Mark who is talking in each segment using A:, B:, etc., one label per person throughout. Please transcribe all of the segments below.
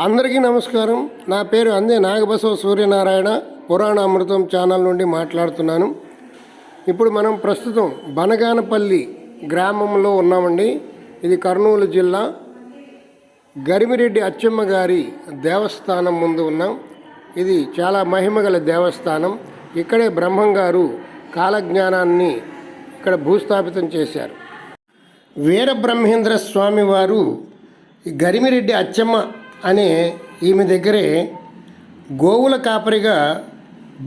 A: అందరికీ నమస్కారం. నా పేరు అందే నాగబసవ సూర్యనారాయణ, పురాణామృతం ఛానల్ నుండి మాట్లాడుతున్నాను. ఇప్పుడు మనం ప్రస్తుతం బనగానపల్లి గ్రామంలో ఉన్నామండి. ఇది కర్నూలు జిల్లా గరిమిరెడ్డి అచ్చమ్మ గారి దేవస్థానం ముందు ఉన్నాం. ఇది చాలా మహిమగల దేవస్థానం. ఇక్కడే బ్రహ్మంగారు కాలజ్ఞానాన్ని ఇక్కడ భూస్థాపితం చేశారు. వీరబ్రహ్మేంద్ర స్వామి వారు గరిమిరెడ్డి అచ్చమ్మ అనే ఈమె దగ్గరే గోవుల కాపరిగా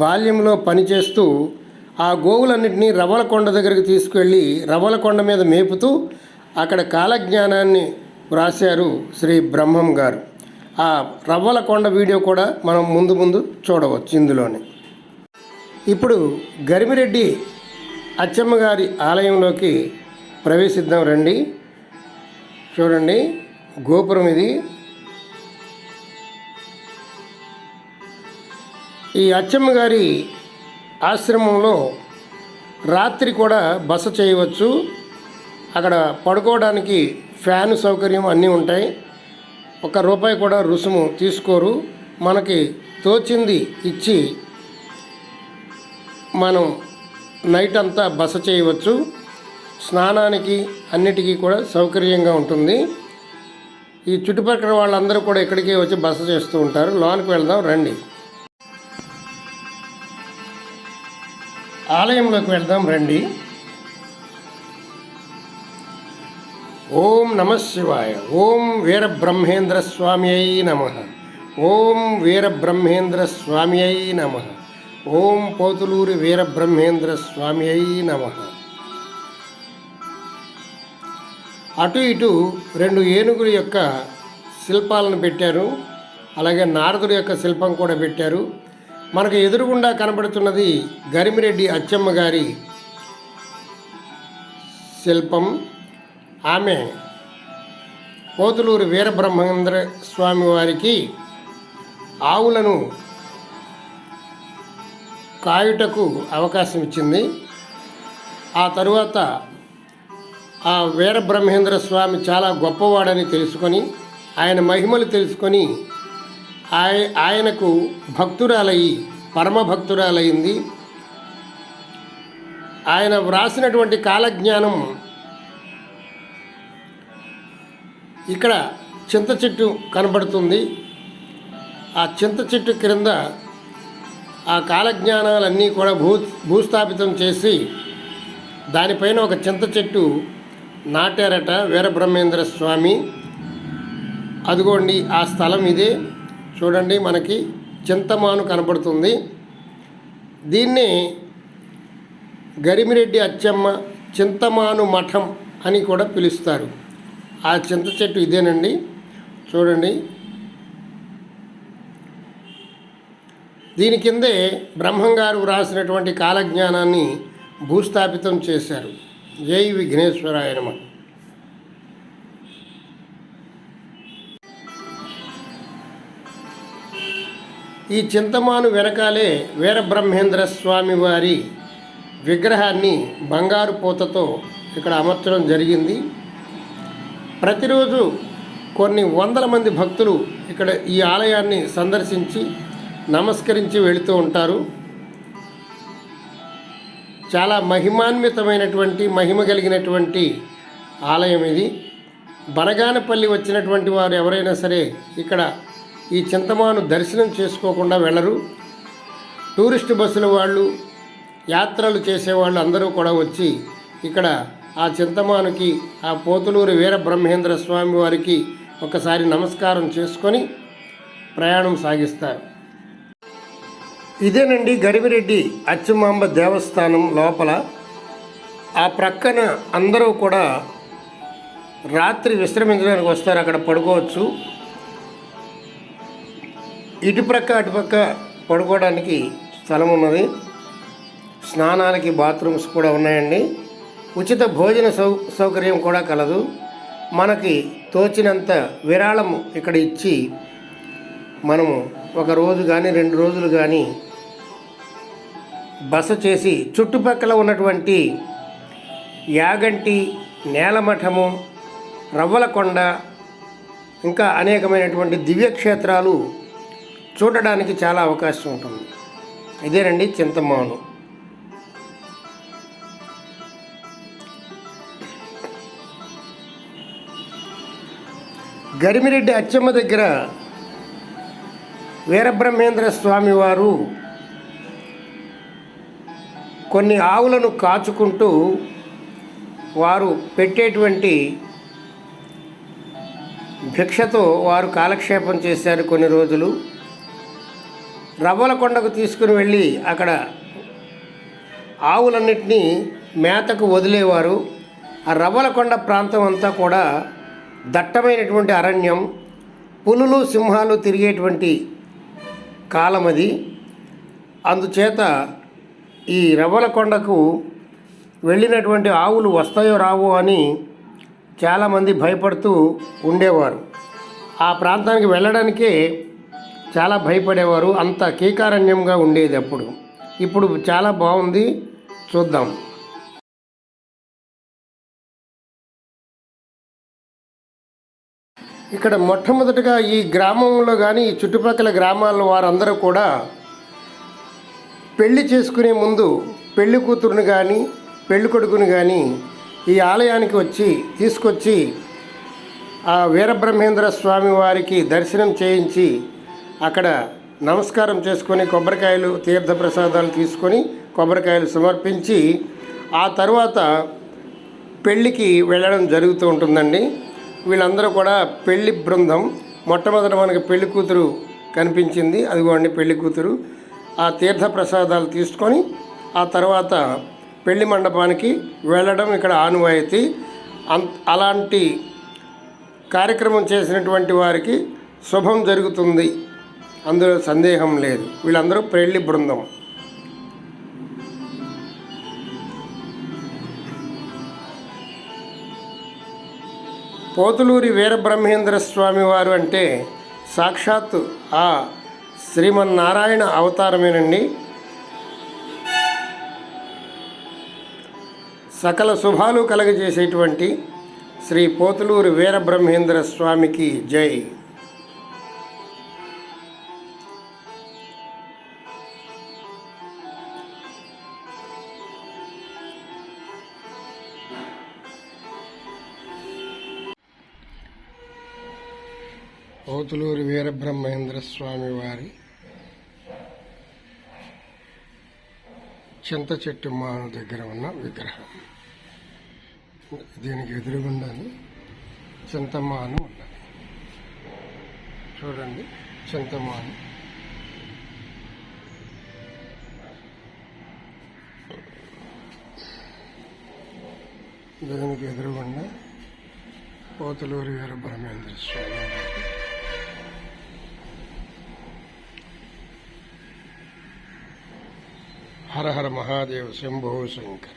A: బాల్యంలో పనిచేస్తూ ఆ గోవులన్నింటినీ రవ్వలకొండ దగ్గరికి తీసుకెళ్ళి రవ్వలకొండ మీద మేపుతూ అక్కడ కాలజ్ఞానాన్ని వ్రాశారు శ్రీ బ్రహ్మం గారు. ఆ రవ్వలకొండ వీడియో కూడా మనం ముందు చూడవచ్చు ఇందులోనే. ఇప్పుడు గరిమిరెడ్డి అచ్చమ్మ గారి ఆలయంలోకి ప్రవేశిద్దాం రండి. చూడండి, గోపురం ఇది. ఈ అచ్చమ్మ గారి ఆశ్రమంలో రాత్రి కూడా బస చేయవచ్చు. అక్కడ పడుకోవడానికి ఫ్యాన్ సౌకర్యం అన్నీ ఉంటాయి. ₹1 కూడా రుసుము తీసుకోరు. మనకి తోచింది ఇచ్చి మనం నైట్ అంతా బస చేయవచ్చు. స్నానానికి అన్నిటికీ కూడా సౌకర్యంగా ఉంటుంది. ఈ చుట్టుపక్కల వాళ్ళందరూ కూడా ఇక్కడికే వచ్చి బస చేస్తూ ఉంటారు. లోనికి వెళ్దాం రండి. ఆలయంలోకి వెళ్దాం రండి. ఓం నమ శివాయ. ఓం వీరబ్రహ్మేంద్ర స్వామి అయి నమ. ఓం వీరబ్రహ్మేంద్ర స్వామి అయి నమ. ఓం పోతులూరి వీరబ్రహ్మేంద్ర స్వామి అయి నమ. అటు ఇటు 2 ఏనుగుల యొక్క శిల్పాలను పెట్టారు. అలాగే నారదుడి యొక్క శిల్పం కూడా పెట్టారు. మనకు ఎదురుగుండా కనబడుతున్నది గరిమిరెడ్డి అచ్చమ్మ గారి శిల్పం. ఆమె పోతులూరి వీరబ్రహ్మేంద్ర స్వామి వారికి ఆవులను కాయుటకు అవకాశం ఇచ్చింది. ఆ తరువాత ఆ వీరబ్రహ్మేంద్ర స్వామి చాలా గొప్పవాడని తెలుసుకొని, ఆయన మహిమలు తెలుసుకొని ఆయనకు భక్తురాలయ్యి పరమభక్తురాలయ్యింది. ఆయన వ్రాసినటువంటి కాలజ్ఞానం ఇక్కడ చింత చెట్టు కనబడుతుంది. ఆ చింత చెట్టు క్రింద ఆ కాలజ్ఞానాలన్నీ కూడా భూస్థాపితం చేసి దానిపైన ఒక చింత చెట్టు నాటారట వీరబ్రహ్మేంద్ర స్వామి. అదిగోండి ఆ స్థలం ఇదే. చూడండి, మనకి చింతమాను కనబడుతుంది. దీన్ని గరిమిరెడ్డి అచ్చమ్మ చింతమాను మఠం అని కూడా పిలుస్తారు. ఆ చింత చెట్టు ఇదేనండి. చూడండి, దీని కిందే బ్రహ్మంగారు వ్రాసినటువంటి కాలజ్ఞానాన్ని భూస్థాపితం చేశారు. జై విఘ్నేశ్వరాయ నమః. ఈ చింతమాను వెనకాలే వీరబ్రహ్మేంద్ర స్వామి వారి విగ్రహాన్ని బంగారు పూతతో ఇక్కడ అమర్చడం జరిగింది. ప్రతిరోజు కొన్ని వందల మంది భక్తులు ఇక్కడ ఈ ఆలయాన్ని సందర్శించి నమస్కరించి వెళుతూ ఉంటారు. చాలా మహిమాన్వితమైనటువంటి మహిమ కలిగినటువంటి ఆలయం ఇది. బనగానపల్లి వచ్చినటువంటి వారు ఎవరైనా సరే ఇక్కడ ఈ చింతమాను దర్శనం చేసుకోకుండా వెళ్ళరు. టూరిస్ట్ బస్సుల వాళ్ళు, యాత్రలు చేసేవాళ్ళు అందరూ కూడా వచ్చి ఇక్కడ ఆ చింతమానుకి, ఆ పోతులూరి వీరబ్రహ్మేంద్ర స్వామి వారికి ఒకసారి నమస్కారం చేసుకొని ప్రయాణం సాగిస్తారు. ఇదేనండి గరిమిరెడ్డి అచ్చమాంబ దేవస్థానం లోపల. ఆ ప్రక్కన అందరూ కూడా రాత్రి విశ్రమించడానికి వస్తారు. అక్కడ పడుకోవచ్చు. ఇటుప్రక్క అటుపక్క పడుకోవడానికి స్థలం ఉన్నది. స్నానాలకి బాత్రూమ్స్ కూడా ఉన్నాయండి. ఉచిత భోజన సౌకర్యం కూడా కలదు. మనకి తోచినంత విరాళము ఇక్కడ ఇచ్చి మనము 1 రోజు కానీ 2 రోజులు కానీ బస చేసి చుట్టుపక్కల ఉన్నటువంటి యాగంటి, నేలమఠము, రవ్వలకొండ ఇంకా అనేకమైనటువంటి దివ్యక్షేత్రాలు చూడడానికి చాలా అవకాశం ఉంటుంది. ఇదేనండి చింతమాను. గరిమిరెడ్డి అచ్చమ్మ దగ్గర వీరబ్రహ్మేంద్ర స్వామి వారు కొన్ని ఆవులను కాచుకుంటూ వారు పెట్టేటువంటి భిక్షతో వారు కాలక్షేపం చేశారు కొన్ని రోజులు. రవ్వలకొండకు తీసుకుని వెళ్ళి అక్కడ ఆవులన్నింటినీ మేతకు వదిలేవారు. ఆ రవ్వలకొండ ప్రాంతం అంతా కూడా దట్టమైనటువంటి అరణ్యం, పులులు సింహాలు తిరిగేటువంటి కాలం అది. అందుచేత ఈ రవ్వలకొండకు వెళ్ళినటువంటి ఆవులు వస్తాయో రావో అని చాలామంది భయపడుతూ ఉండేవారు. ఆ ప్రాంతానికి వెళ్ళడానికే చాలా భయపడేవారు. అంత కీకారణ్యంగా ఉండేది అప్పుడు. ఇప్పుడు చాలా బాగుంది, చూద్దాం. ఇక్కడ మొట్టమొదటిగా ఈ గ్రామంలో కానీ ఈ చుట్టుపక్కల గ్రామాల వారందరూ కూడా పెళ్లి చేసుకునే ముందు పెళ్లి కూతురుని కానీ పెళ్లి కొడుకుని కానీ ఈ ఆలయానికి తీసుకొచ్చి ఆ వీరబ్రహ్మేంద్ర స్వామి వారికి దర్శనం చేయించి అక్కడ నమస్కారం చేసుకొని కొబ్బరికాయలు తీర్థప్రసాదాలు తీసుకొని కొబ్బరికాయలు సమర్పించి ఆ తర్వాత పెళ్ళికి వెళ్ళడం జరుగుతూ ఉంటుందండి. వీళ్ళందరూ కూడా పెళ్లి బృందం. మొట్టమొదట మనకి పెళ్లి కూతురు కనిపించింది, అదిగోండి పెళ్లి కూతురు. ఆ తీర్థప్రసాదాలు తీసుకొని ఆ తర్వాత పెళ్లి మండపానికి వెళ్ళడం ఇక్కడ ఆనవాయితీ. అలాంటి కార్యక్రమం చేసినటువంటి వారికి శుభం జరుగుతుంది, అందులో సందేహం లేదు. వీళ్ళందరూ పెళ్లి బృందం. పోతులూరి వీరబ్రహ్మేంద్ర స్వామి వారు అంటే సాక్షాత్తు ఆ శ్రీమన్నారాయణ అవతారమేనండి. సకల శుభాలు కలగజేసేటువంటి శ్రీ పోతులూరి వీరబ్రహ్మేంద్ర స్వామికి జై. పోతులూరి వీరబ్రహ్మేంద్ర స్వామి వారి చింత చెట్టు మాను దగ్గర ఉన్న విగ్రహం. దీనికి ఎదురుగుండానే చింతమాను ఉన్నది. చూడండి, చింతమాను. దీనికి ఎదురుగుండా పోతులూరి వీరబ్రహ్మేంద్ర స్వామి వారి హర హర మహాదేవ శంభో శంకర.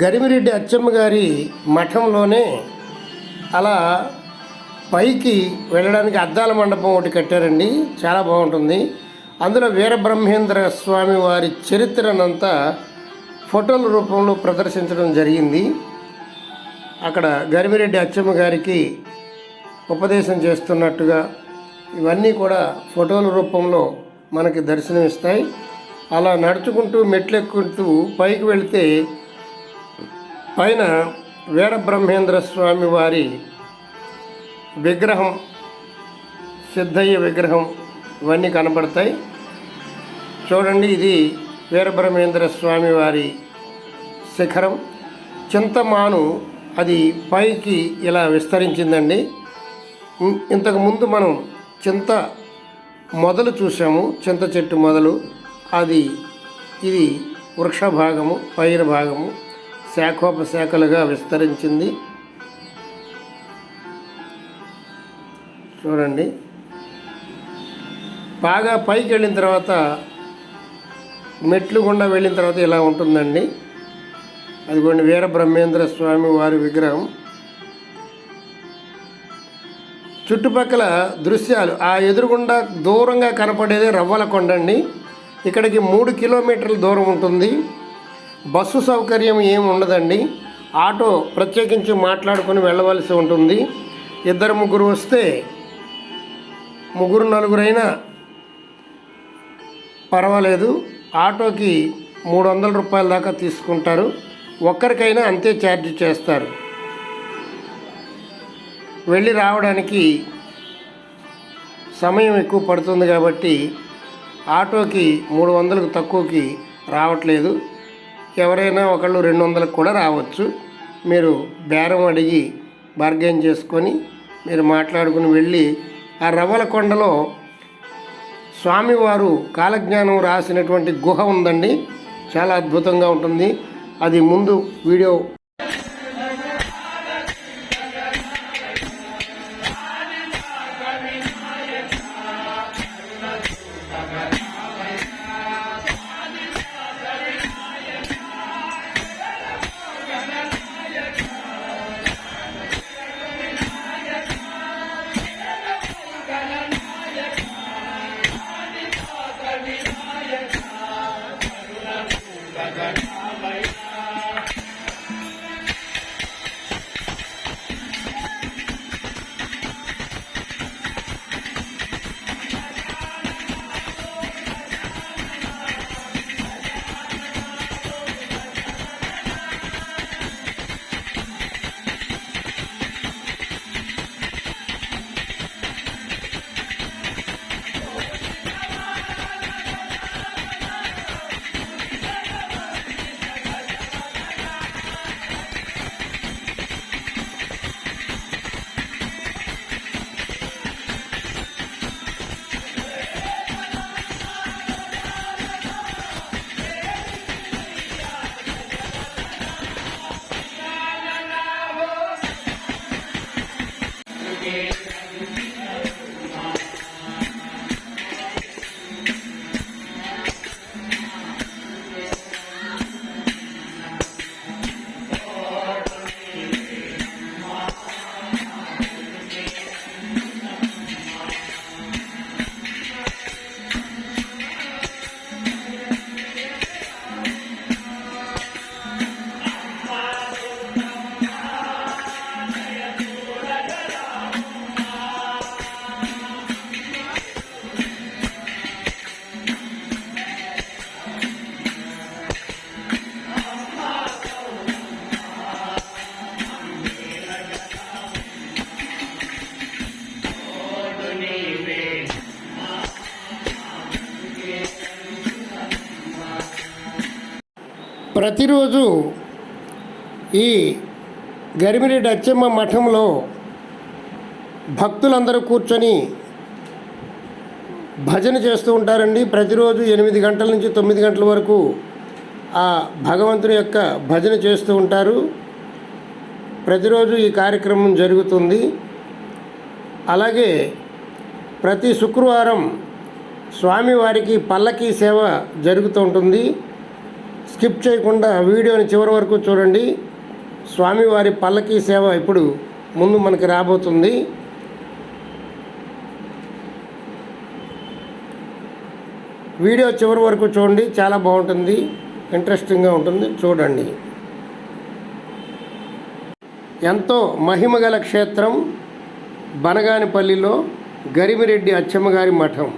A: గరిమిరెడ్డి అచ్చమ్మ గారి మఠంలోనే అలా పైకి వెళ్ళడానికి అద్దాల మండపం ఒకటి కట్టారండి. చాలా బాగుంటుంది. అందులో వీరబ్రహ్మేంద్ర స్వామి వారి చరిత్రనంతా ఫోటోల రూపంలో ప్రదర్శించడం జరిగింది. అక్కడ గరిమిరెడ్డి అచ్చమ్మ గారికి ఉపదేశం చేస్తున్నట్టుగా ఇవన్నీ కూడా ఫోటోల రూపంలో మనకి దర్శనమిస్తాయి. అలా నడుచుకుంటూ మెట్లెక్కుంటూ పైకి వెళితే పైన వీరబ్రహ్మేంద్ర స్వామి వారి విగ్రహం, సిద్ధయ్య విగ్రహం ఇవన్నీ కనబడతాయి. చూడండి, ఇది వీరబ్రహ్మేంద్ర స్వామి వారి శిఖరం. చింతమాను అది పైకి ఇలా విస్తరించిందండి. ఇంతకుముందు మనం చింత మొదలు చూసాము, చింత చెట్టు మొదలు. ఇది వృక్ష భాగము, పైరు భాగము శాఖోపశాఖలుగా విస్తరించింది. చూడండి, బాగా పైకి వెళ్ళిన తర్వాత మెట్లు గుండా వెళ్ళిన తర్వాత ఇలా ఉంటుందండి. అదిగోండి వీరబ్రహ్మేంద్ర స్వామి వారి విగ్రహం. చుట్టుపక్కల దృశ్యాలు ఆ ఎదురుగుండా దూరంగా కనపడేది రవ్వలకొండ అండి. ఇక్కడికి 3 కిలోమీటర్ల దూరం ఉంటుంది. బస్సు సౌకర్యం ఏమి ఉండదండి. ఆటో ప్రత్యేకించి మాట్లాడుకొని వెళ్ళవలసి ఉంటుంది. 2-3 వస్తే 3-4 పర్వాలేదు. ఆటోకి 300 రూపాయల దాకా తీసుకుంటారు. ఒక్కరికైనా అంతే ఛార్జ్ చేస్తారు. వెళ్ళి రావడానికి సమయం ఎక్కువ పడుతుంది కాబట్టి ఆటోకి 300కు తక్కువకి రావట్లేదు. ఎవరైనా ఒకళ్ళు 200కు కూడా రావచ్చు. మీరు బేరం అడిగి బార్గెన్ చేసుకొని మీరు మాట్లాడుకుని వెళ్ళి ఆ రవ్వలకొండలో స్వామివారు కాలజ్ఞానం రాసినటువంటి గుహ ఉందండి. చాలా అద్భుతంగా ఉంటుంది. అది ముందు వీడియో ప్రతిరోజు ఈ గరిమిరెడ్డి అచ్చమ్మ మఠంలో భక్తులందరూ కూర్చొని భజన చేస్తూ ఉంటారండి. ప్రతిరోజు 8 గంటల నుంచి 9 గంటల వరకు ఆ భగవంతుని యొక్క భజన చేస్తూ ఉంటారు. ప్రతిరోజు ఈ కార్యక్రమం జరుగుతుంది. అలాగే ప్రతి శుక్రవారం స్వామివారికి పల్లకీ సేవ జరుగుతూ ఉంటుంది. స్కిప్ చేయకుండా వీడియోని చివరి వరకు చూడండి. స్వామివారి పల్లకీ సేవ ఇప్పుడు ముందు మనకి రాబోతుంది. వీడియో చివరి వరకు చూడండి, చాలా బాగుంటుంది, ఇంట్రెస్టింగ్గా ఉంటుంది, చూడండి. ఎంతో మహిమగల క్షేత్రం బనగానిపల్లిలో గరిమిరెడ్డి అచ్చమ్మగారి మఠం.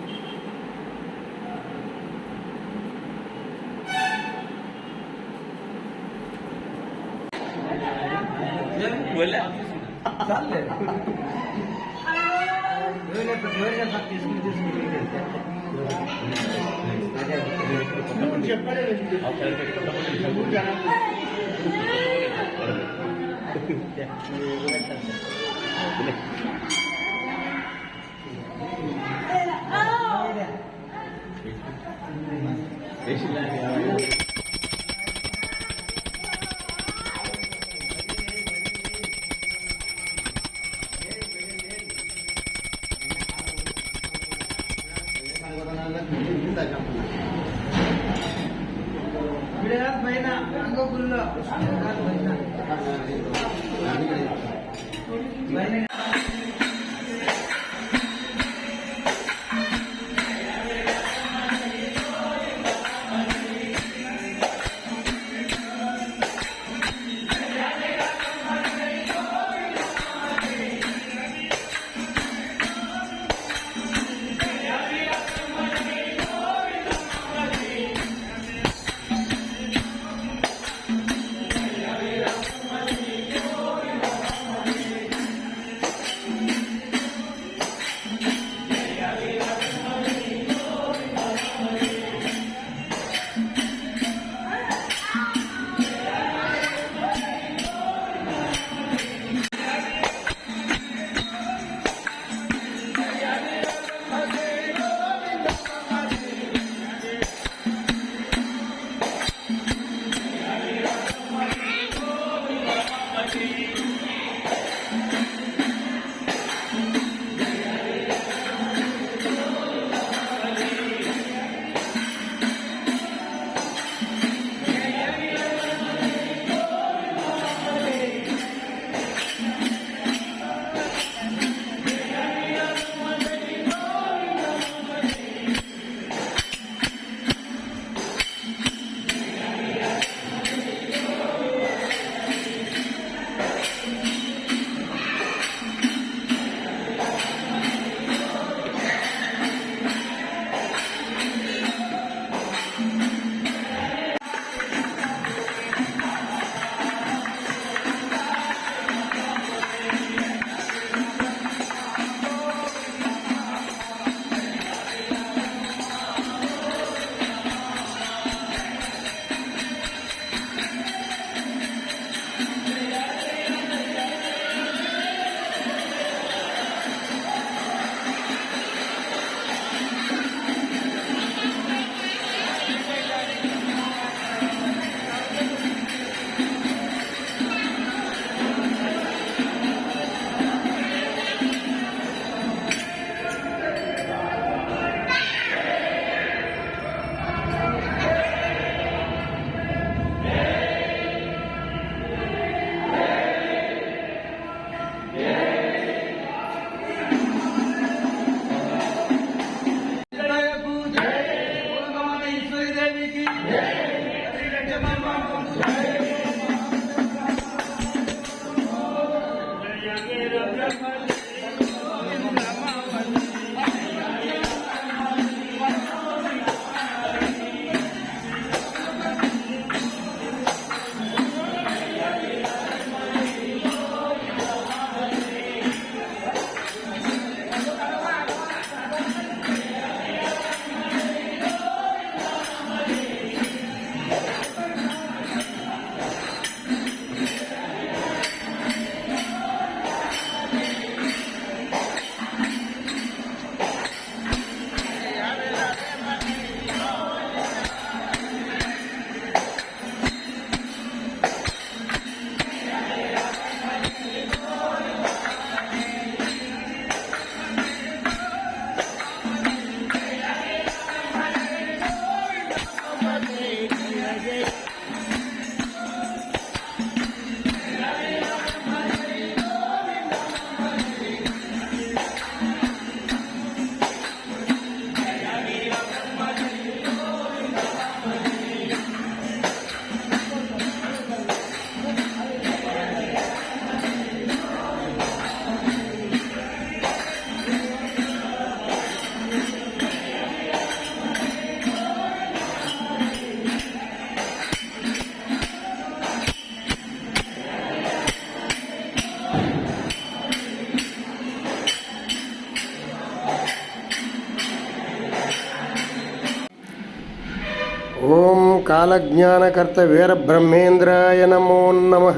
A: కాలజ్ఞానకర్త వీరబ్రహ్మేంద్రాయ నమో నమః.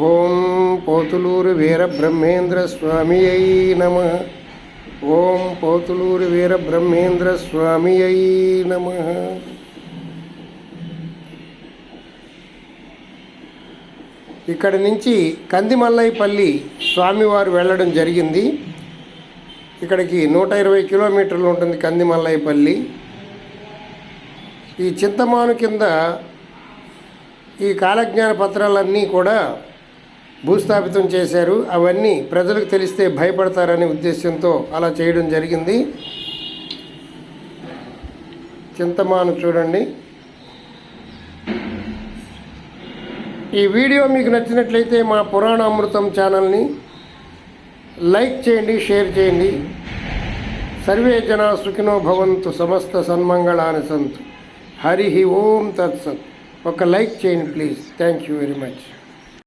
A: ఓం పోతులూరు వీరబ్రహ్మేంద్ర స్వామియై నమః. ఓం పోతులూరు వీరబ్రహ్మేంద్ర స్వామియై నమః. ఇక్కడి నుంచి కందిమల్లైపల్లి స్వామివారు వెళ్ళడం జరిగింది. ఇక్కడికి 120 కిలోమీటర్లు ఉంటుంది కందిమల్లైపల్లి. ఈ చింతమాను కింద ఈ కాలజ్ఞాన పత్రాలన్నీ కూడా భూస్థాపితం చేశారు. అవన్నీ ప్రజలకు తెలిస్తే భయపడతారనే ఉద్దేశంతో అలా చేయడం జరిగింది. చింతమాను చూడండి. ఈ వీడియో మీకు నచ్చినట్లయితే మా పురాణ అమృతం ఛానల్ని లైక్ చేయండి, షేర్ చేయండి. సర్వే జనా సుఖినో భవంతు, సమస్త సన్మంగళాని సంతు. హరి ఓం తత్సత్. ఒక లైక్ చేయండి please. Thank you very much.